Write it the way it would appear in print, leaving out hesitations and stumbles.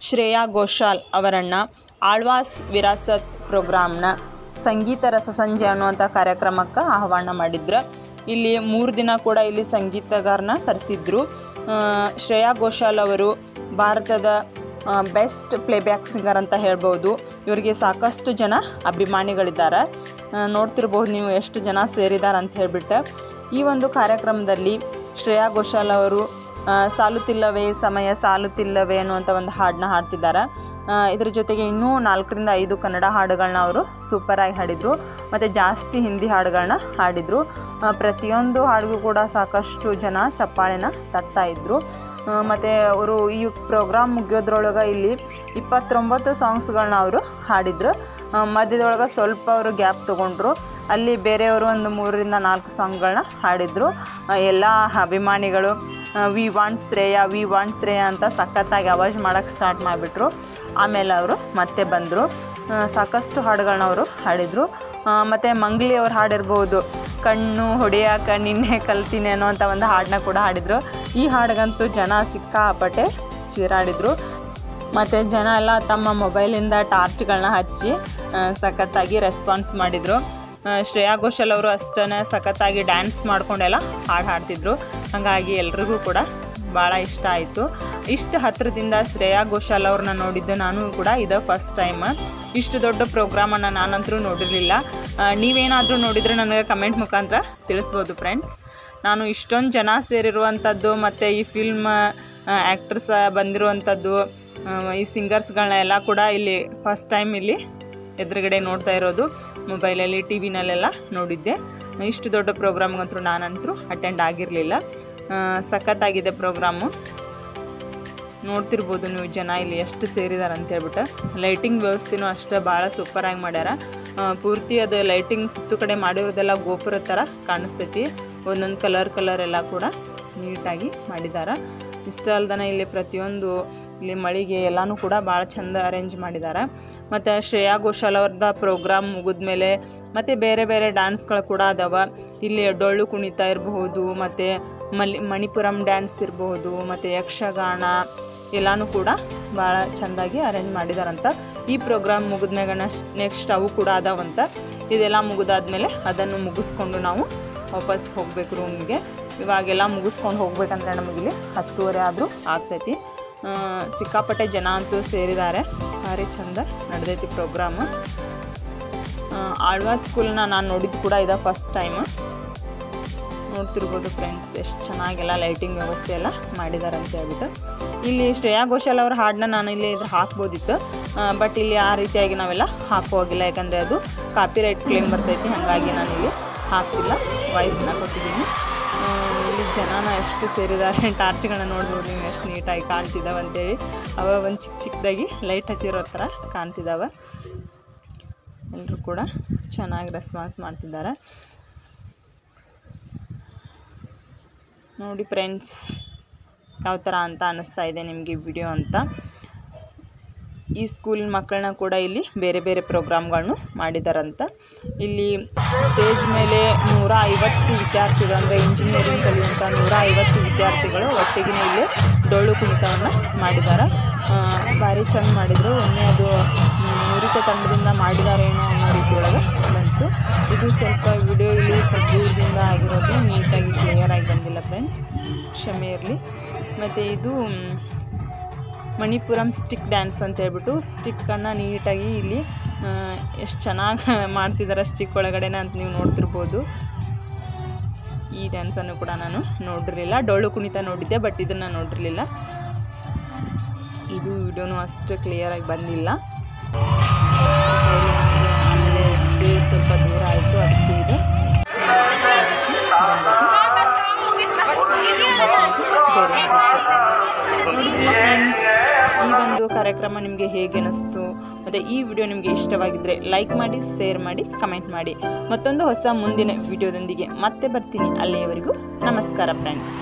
ಶ್ರೇಯಾ ಘೋಷಾಲ್ ಅವರನ್ನು ಆಳ್ವಾಸ್ ವಿರಾಸತ್ ಪ್ರೋಗ್ರಾಮ್ನ ಸಂಗೀತ ರಸಸಂಜೆ ಅನ್ನುವಂಥ ಕಾರ್ಯಕ್ರಮಕ್ಕೆ ಆಹ್ವಾನ ಮಾಡಿದ್ರು. ಇಲ್ಲಿ 3 ದಿನ ಕೂಡ ಇಲ್ಲಿ ಸಂಗೀತಗಾರನ ಕರೆಸಿದ್ರು. ಶ್ರೇಯಾ ಘೋಷಾಲ್ ಅವರು ಭಾರತದ ಬೆಸ್ಟ್ ಪ್ಲೇಬ್ಯಾಕ್ ಸಿಂಗರ್ ಅಂತ ಹೇಳ್ಬೋದು. ಇವರಿಗೆ ಸಾಕಷ್ಟು ಜನ ಅಭಿಮಾನಿಗಳಿದ್ದಾರೆ. ನೋಡ್ತಿರ್ಬೋದು ನೀವು ಎಷ್ಟು ಜನ ಸೇರಿದ್ದಾರೆ ಅಂತ ಹೇಳ್ಬಿಟ್ಟು. ಈ ಒಂದು ಕಾರ್ಯಕ್ರಮದಲ್ಲಿ ಶ್ರೇಯಾ ಘೋಷಾಲ್ ಅವರು ಸಾಲುತ್ತಿಲ್ಲವೇ ಸಮಯ ಸಾಲುತ್ತಿಲ್ಲವೇ ಅನ್ನುವಂಥ ಒಂದು ಹಾಡನ್ನ ಹಾಡ್ತಿದ್ದಾರೆ. ಇದ್ರ ಜೊತೆಗೆ ಇನ್ನೂ 4 ರಿಂದ 5 ಕನ್ನಡ ಹಾಡುಗಳನ್ನ ಅವರು ಸೂಪರಾಗಿ ಹಾಡಿದರು. ಮತ್ತು ಜಾಸ್ತಿ ಹಿಂದಿ ಹಾಡುಗಳನ್ನ ಹಾಡಿದರು. ಪ್ರತಿಯೊಂದು ಹಾಡಿಗೂ ಕೂಡ ಸಾಕಷ್ಟು ಜನ ಚಪ್ಪಾಳೆನ ತಟ್ತಾಯಿದ್ರು. ಮತ್ತು ಅವರು ಈ ಪ್ರೋಗ್ರಾಮ್ ಮುಗಿಯೋದ್ರೊಳಗೆ ಇಲ್ಲಿ 29 ಸಾಂಗ್ಸ್ಗಳನ್ನ ಅವರು ಹಾಡಿದರು. ಮಧ್ಯದೊಳಗೆ ಸ್ವಲ್ಪ ಅವರು ಗ್ಯಾಪ್ ತೊಗೊಂಡ್ರು. ಅಲ್ಲಿ ಬೇರೆಯವರು ಒಂದು 3 ರಿಂದ 4 ಸಾಂಗ್ಗಳನ್ನ ಹಾಡಿದರು. ಎಲ್ಲ ಅಭಿಮಾನಿಗಳು ವಿ ವಾಂಟ್ ಶ್ರೇಯಾ ಅಂತ ಸಖತ್ತಾಗಿ ಆವಾಜ್ ಮಾಡೋಕ್ಕೆ ಸ್ಟಾರ್ಟ್ ಮಾಡಿಬಿಟ್ರು. ಆಮೇಲೆ ಅವರು ಮತ್ತೆ ಬಂದರು. ಸಾಕಷ್ಟು ಹಾಡುಗಳನ್ನ ಅವರು ಹಾಡಿದರು. ಮತ್ತು ಮಂಗ್ಲಿ ಅವ್ರು ಹಾಡಿರ್ಬೋದು, ಕಣ್ಣು ಹೊಡೆಯಾಕ ನಿನ್ನೆ ಕಲ್ತೀನಿ ಅನ್ನೋವಂಥ ಒಂದು ಹಾಡನ್ನ ಕೂಡ ಹಾಡಿದರು. ಈ ಹಾಡಿಗಂತೂ ಜನ ಸಿಕ್ಕಾಪಟ್ಟೆ ಚೀರಾಡಿದರು. ಮತ್ತು ಜನ ಎಲ್ಲ ತಮ್ಮ ಮೊಬೈಲಿಂದ ಟಾರ್ಚ್ಗಳನ್ನ ಹಚ್ಚಿ ಸಖತ್ತಾಗಿ ರೆಸ್ಪಾನ್ಸ್ ಮಾಡಿದರು. ಶ್ರೇಯಾ ಘೋಷಾಲ್ ಅವರು ಅಷ್ಟೇ ಸಖತ್ತಾಗಿ ಡ್ಯಾನ್ಸ್ ಮಾಡ್ಕೊಂಡೆಲ್ಲ ಹಾಡ್ತಿದ್ರು. ಹಾಗಾಗಿ ಎಲ್ರಿಗೂ ಕೂಡ ಭಾಳ ಇಷ್ಟ ಆಯಿತು. ಇಷ್ಟು ಹತ್ತಿರದಿಂದ ಶ್ರೇಯಾ ಘೋಷಾಲ್ ಅವ್ರನ್ನ ನೋಡಿದ್ದು ನಾನು ಕೂಡ ಇದು ಫಸ್ಟ್ ಟೈಮ್. ಇಷ್ಟು ದೊಡ್ಡ ಪ್ರೋಗ್ರಾಮನ್ನು ನಾನಂತರೂ ನೋಡಿರಲಿಲ್ಲ. ನೀವೇನಾದರೂ ನೋಡಿದರೆ ನನಗೆ ಕಮೆಂಟ್ ಮುಖಾಂತರ ತಿಳಿಸ್ಬೋದು ಫ್ರೆಂಡ್ಸ್. ನಾನು ಇಷ್ಟೊಂದು ಜನ ಸೇರಿರುವಂಥದ್ದು ಮತ್ತು ಈ ಫಿಲ್ಮ್ ಆ್ಯಕ್ಟ್ರಸ್ ಬಂದಿರುವಂಥದ್ದು, ಈ ಸಿಂಗರ್ಸ್ಗಳನ್ನ ಎಲ್ಲ ಕೂಡ ಇಲ್ಲಿ ಫಸ್ಟ್ ಟೈಮ್ ಇಲ್ಲಿ ಎದುರುಗಡೆ ನೋಡ್ತಾ ಇರೋದು. ಮೊಬೈಲಲ್ಲಿ ಟಿ ವಿನಲ್ಲೆಲ್ಲ ನೋಡಿದ್ದೆ. ಇಷ್ಟು ದೊಡ್ಡ ಪ್ರೋಗ್ರಾಮ್ಗಂತೂ ನಾನಂತರೂ ಅಟೆಂಡ್ ಆಗಿರಲಿಲ್ಲ. ಸಖತ್ತಾಗಿದೆ ಪ್ರೋಗ್ರಾಮು. ನೋಡ್ತಿರ್ಬೋದು ನೀವು ಜನ ಇಲ್ಲಿ ಎಷ್ಟು ಸೇರಿದ್ದಾರೆ ಅಂತೇಳ್ಬಿಟ್ಟು. ಲೈಟಿಂಗ್ ವ್ಯವಸ್ಥೆನೂ ಅಷ್ಟೇ ಭಾಳ ಸೂಪರಾಗಿ ಮಾಡ್ಯಾರ. ಪೂರ್ತಿ ಅದು ಲೈಟಿಂಗ್ ಸುತ್ತು ಕಡೆ ಮಾಡಿರೋದೆಲ್ಲ ಗೋಪುರ ಥರ ಕಾಣಿಸ್ತೈತಿ. ಒಂದೊಂದು ಕಲರ್ ಎಲ್ಲ ಕೂಡ ನೀಟಾಗಿ ಮಾಡಿದ್ದಾರೆ. ಇಷ್ಟ ಅಲ್ದನ ಇಲ್ಲಿ ಪ್ರತಿಯೊಂದು ಇಲ್ಲಿ ಮಳಿಗೆ ಎಲ್ಲನೂ ಕೂಡ ಭಾಳ ಚಂದ ಅರೇಂಜ್ ಮಾಡಿದ್ದಾರೆ. ಮತ್ತು ಶ್ರೇಯಾ ಘೋಷಾಲ್ ಅವ್ರದ್ದು ಪ್ರೋಗ್ರಾಮ್ ಮುಗಿದ್ಮೇಲೆ ಮತ್ತು ಬೇರೆ ಬೇರೆ ಡ್ಯಾನ್ಸ್ಗಳು ಕೂಡ ಅದಾವ. ಇಲ್ಲಿ ಡೊಳ್ಳು ಕುಣಿತ ಇರಬಹುದು, ಮತ್ತು ಮಣಿಪುರಂ ಡ್ಯಾನ್ಸ್ ಇರಬಹುದು, ಮತ್ತು ಯಕ್ಷಗಾನ ಎಲ್ಲನೂ ಕೂಡ ಭಾಳ ಚೆಂದಾಗಿ ಅರೇಂಜ್ ಮಾಡಿದಾರಂತ. ಈ ಪ್ರೋಗ್ರಾಮ್ ಮುಗಿದ್ಮ್ಯಾಗ ನೆಕ್ಸ್ಟ್ ಅವು ಕೂಡ ಅದಾವಂತ. ಇದೆಲ್ಲ ಮುಗಿದಾದ್ಮೇಲೆ ಅದನ್ನು ಮುಗಿಸ್ಕೊಂಡು ನಾವು ವಾಪಸ್ ಹೋಗಬೇಕು ರೂಮ್ಗೆ. ಇವಾಗೆಲ್ಲ ಮುಗಿಸ್ಕೊಂಡು ಹೋಗ್ಬೇಕಂದ್ರೆ ನಮಗಿಲ್ಲಿ 10:30 ಆದರೂ ಆಗ್ತೈತಿ. ಸಿಕ್ಕಾಪಟ್ಟೆ ಜನ ಅಂತೂ ಸೇರಿದ್ದಾರೆ. ಭಾರಿ ಚಂದ ನಡೆದೈತಿ ಪ್ರೋಗ್ರಾಮು. ಆಳ್ವಾಸ್ ಸ್ಕೂಲ್ನ ನಾನು ನೋಡಿದ್ದು ಕೂಡ ಇದು ಫಸ್ಟ್ ಟೈಮ್. ನೋಡ್ತಿರ್ಬೋದು ಫ್ರೆಂಡ್ಸ್ ಎಷ್ಟು ಚೆನ್ನಾಗೆಲ್ಲ ಲೈಟಿಂಗ್ ವ್ಯವಸ್ಥೆ ಎಲ್ಲ ಮಾಡಿದ್ದಾರೆ ಅಂತ ಹೇಳ್ಬಿಟ್ಟು. ಇಲ್ಲಿ ಶ್ರೇಯಾ ಘೋಷಾಲ್ ಅವ್ರ ಹಾಡನ್ನ ನಾನು ಇಲ್ಲಿ ಇದ್ರ ಹಾಕ್ಬೋದಿತ್ತು. ಬಟ್ ಇಲ್ಲಿ ಆ ರೀತಿಯಾಗಿ ನಾವೆಲ್ಲ ಹಾಕೋಗಿಲ್ಲ, ಯಾಕಂದರೆ ಅದು ಕಾಪಿರೈಟ್ ಕ್ಲೇಮ್ ಬರ್ತೈತಿ. ಹಾಗಾಗಿ ನಾನಿಲ್ಲಿ ಹಾಕ್ತಿಲ್ಲ, ವಾಯ್ಸ್ನ ಕೊಟ್ಟಿದ್ದೀನಿ. ಇಲ್ಲಿ ಜನನ ಎಷ್ಟು ಸೇರಿದ್ದಾರೆ. ಟಾರ್ಚ್ಗಳನ್ನ ನೋಡ್ಬೋದು ನೀವು ಎಷ್ಟು ನೀಟಾಗಿ ಕಾಣ್ತಿದ್ದಾವೆ ಅಂತೇಳಿ. ಅವ ಒಂದು ಚಿಕ್ಕದಾಗಿ ಲೈಟ್ ಹಚ್ಚಿರೋ ಥರ ಕಾಣ್ತಿದ್ದಾವೆ. ಎಲ್ಲರೂ ಕೂಡ ಚೆನ್ನಾಗಿ ರೆಸ್ಪಾನ್ಸ್ ಮಾಡ್ತಿದ್ದಾರೆ. ನೋಡಿ ಫ್ರೆಂಡ್ಸ್ ಯಾವ ಥರ ಅಂತ ಅನ್ನಿಸ್ತಾ ಇದೆ ನಿಮಗೆ ವಿಡಿಯೋ ಅಂತ. ಈ ಸ್ಕೂಲ್ ಮಕ್ಕಳನ್ನ ಕೂಡ ಇಲ್ಲಿ ಬೇರೆ ಬೇರೆ ಪ್ರೋಗ್ರಾಮ್ಗಳನ್ನು ಮಾಡಿದಾರಂತ. ಇಲ್ಲಿ ಸ್ಟೇಜ್ ಮೇಲೆ 150 ವಿದ್ಯಾರ್ಥಿಗಳು, ಅಂದರೆ ಇಂಜಿನಿಯರಿಂಗ್ ಕಲಿಯುವಂಥ 150 ವಿದ್ಯಾರ್ಥಿಗಳು ಒಟ್ಟಿಗೆ ಇಲ್ಲಿ ಡೊಳ್ಳು ಕುಣಿತವನ್ನು ಮಾಡಿದ್ದಾರೆ. ಭಾರಿ ಚೆಂದ ಮಾಡಿದರು. ಒಮ್ಮೆ ಅದು ನುರಿತ ತಂಡದಿಂದ ಮಾಡಿದಾರೇನೋ ಅನ್ನೋ ರೀತಿಯೊಳಗೆ ಬಂತು. ಇದು ಸ್ವಲ್ಪ ವಿಡಿಯೋ ಇಲ್ಲಿ ಸ್ವಲ್ಪ ದೂರದಿಂದ ಆಗಿರೋದು, ನೀಟಾಗಿ ಕ್ಲಿಯರಾಗಿ ಬಂದಿಲ್ಲ ಫ್ರೆಂಡ್ಸ್, ಕ್ಷಮೆ ಇರಲಿ. ಮತ್ತು ಇದು ಮಣಿಪುರಂ ಸ್ಟಿಕ್ ಡ್ಯಾನ್ಸ್ ಅಂತ ಹೇಳ್ಬಿಟ್ಟು ಸ್ಟಿಕ್ಕನ್ನು ನೀಟಾಗಿ ಇಲ್ಲಿ ಎಷ್ಟು ಚೆನ್ನಾಗಿ ಮಾಡ್ತಿದ್ದಾರೆ ಸ್ಟಿಕ್ ಒಳಗಡೆನ ಅಂತ ನೀವು ನೋಡ್ತಿರ್ಬೋದು. ಈ ಡ್ಯಾನ್ಸನ್ನು ಕೂಡ ನಾನು ನೋಡಿರಲಿಲ್ಲ. ಡೊಳ್ಳು ಕುಣಿತ ನೋಡಿದ್ದೆ, ಬಟ್ ಇದನ್ನು ನೋಡಿರಲಿಲ್ಲ. ಇದು ವಿಡಿಯೋನು ಅಷ್ಟು ಕ್ಲಿಯರಾಗಿ ಬಂದಿಲ್ಲ. ಆಮೇಲೆ ಸ್ಟೇಜ್ ಸ್ವಲ್ಪ ದೂರ ಆಯಿತು, ಅದಕ್ಕೆ ಇದು ಫ್ರೆಂಡ್ಸ್. ಈ ಒಂದು ಕಾರ್ಯಕ್ರಮ ನಿಮಗೆ ಹೇಗೆ ಅನ್ನಿಸ್ತು, ಮತ್ತು ಈ ವಿಡಿಯೋ ನಿಮಗೆ ಇಷ್ಟವಾಗಿದ್ದರೆ ಲೈಕ್ ಮಾಡಿ, ಶೇರ್ ಮಾಡಿ, ಕಮೆಂಟ್ ಮಾಡಿ. ಮತ್ತೊಂದು ಹೊಸ ಮುಂದಿನ ವಿಡಿಯೋದೊಂದಿಗೆ ಮತ್ತೆ ಬರ್ತೀನಿ. ಅಲ್ಲಿಯವರೆಗೂ ನಮಸ್ಕಾರ ಫ್ರೆಂಡ್ಸ್.